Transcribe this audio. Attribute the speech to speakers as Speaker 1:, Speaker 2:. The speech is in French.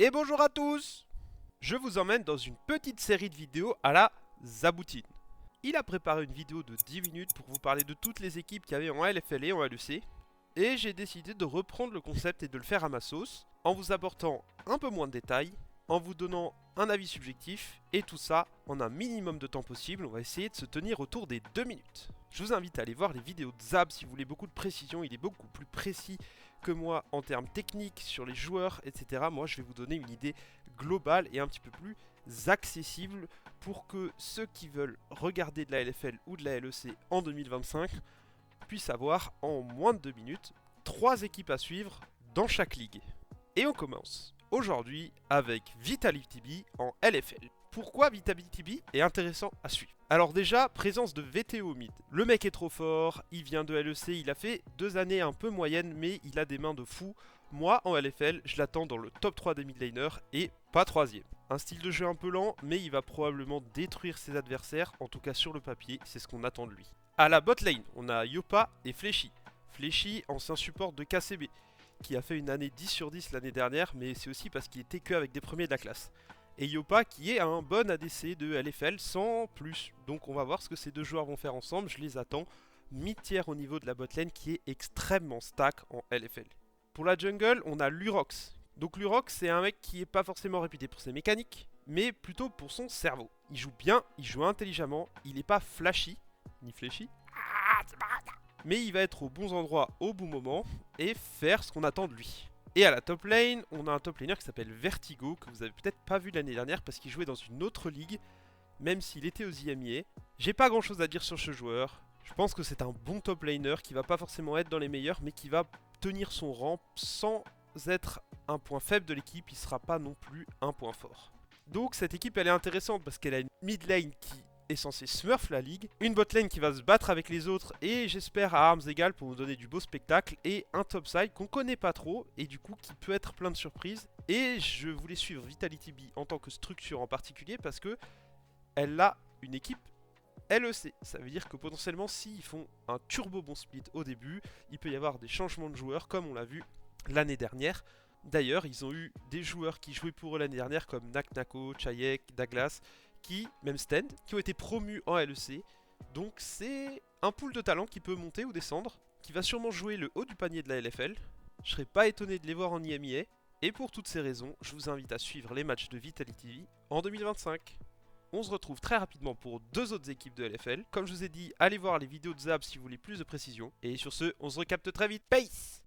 Speaker 1: Et bonjour à tous. Je vous emmène dans une petite série de vidéos à la Zaboutine. Il a préparé une vidéo de 10 minutes pour vous parler de toutes les équipes qu'il y avait en LFL et en LEC. Et j'ai décidé de reprendre le concept et de le faire à ma sauce, en vous apportant un peu moins de détails, en vous donnant un avis subjectif, et tout ça en un minimum de temps possible. On va essayer de se tenir autour des 2 minutes. Je vous invite à aller voir les vidéos de Zab si vous voulez beaucoup de précision, il est beaucoup plus précis que moi en termes techniques sur les joueurs, etc. Moi je vais vous donner une idée globale et un petit peu plus accessible pour que ceux qui veulent regarder de la LFL ou de la LEC en 2025 puissent avoir en moins de 2 minutes 3 équipes à suivre dans chaque ligue. Et on commence aujourd'hui avec Vitality B en LFL. Pourquoi Vitality B est intéressant à suivre? Alors déjà, présence de VTO mid. Le mec est trop fort, il vient de LEC, il a fait 2 années un peu moyennes, mais il a des mains de fou. Moi, en LFL, je l'attends dans le top 3 des mid laners et pas 3ème. Un style de jeu un peu lent, mais il va probablement détruire ses adversaires, en tout cas sur le papier, c'est ce qu'on attend de lui. À la bot lane, on a Yopa et Fléchy. Fléchy, ancien support de KCB, qui a fait une année 10 sur 10 l'année dernière, mais c'est aussi parce qu'il était que avec des premiers de la classe. Et Yopa qui est un bon ADC de LFL sans plus. Donc on va voir ce que ces deux joueurs vont faire ensemble, je les attends. Mid-tier au niveau de la botlane qui est extrêmement stack en LFL. Pour la jungle, on a Lurox. Donc Lurox c'est un mec qui est pas forcément réputé pour ses mécaniques, mais plutôt pour son cerveau. Il joue bien, il joue intelligemment, il est pas flashy, ni flashy, mais il va être aux bons endroits au bon moment et faire ce qu'on attend de lui. Et à la top lane, on a un top laner qui s'appelle Vertigo, que vous avez peut-être pas vu l'année dernière parce qu'il jouait dans une autre ligue, même s'il était aux IMIA. J'ai pas grand chose à dire sur ce joueur. Je pense que c'est un bon top laner qui va pas forcément être dans les meilleurs, mais qui va tenir son rang sans être un point faible de l'équipe, il sera pas non plus un point fort. Donc cette équipe elle est intéressante parce qu'elle a une mid lane qui est censée smurf la ligue, une bot lane qui va se battre avec les autres et j'espère à armes égales pour nous donner du beau spectacle, et un top side qu'on connaît pas trop et du coup qui peut être plein de surprises. Et je voulais suivre Vitality B en tant que structure en particulier parce que elle a une équipe LEC. Ça veut dire que potentiellement s'ils font un turbo bon split au début, il peut y avoir des changements de joueurs comme on l'a vu l'année dernière. D'ailleurs, ils ont eu des joueurs qui jouaient pour eux l'année dernière comme Naknako, Chayek, Douglas, même Stand, qui ont été promus en LEC. Donc c'est un pool de talent qui peut monter ou descendre, qui va sûrement jouer le haut du panier de la LFL. Je serais pas étonné de les voir en IMIA. Et pour toutes ces raisons, je vous invite à suivre les matchs de Vitality en 2025. On se retrouve très rapidement pour 2 autres équipes de LFL. Comme je vous ai dit, allez voir les vidéos de Zab si vous voulez plus de précision. Et sur ce, on se recapte très vite. Peace!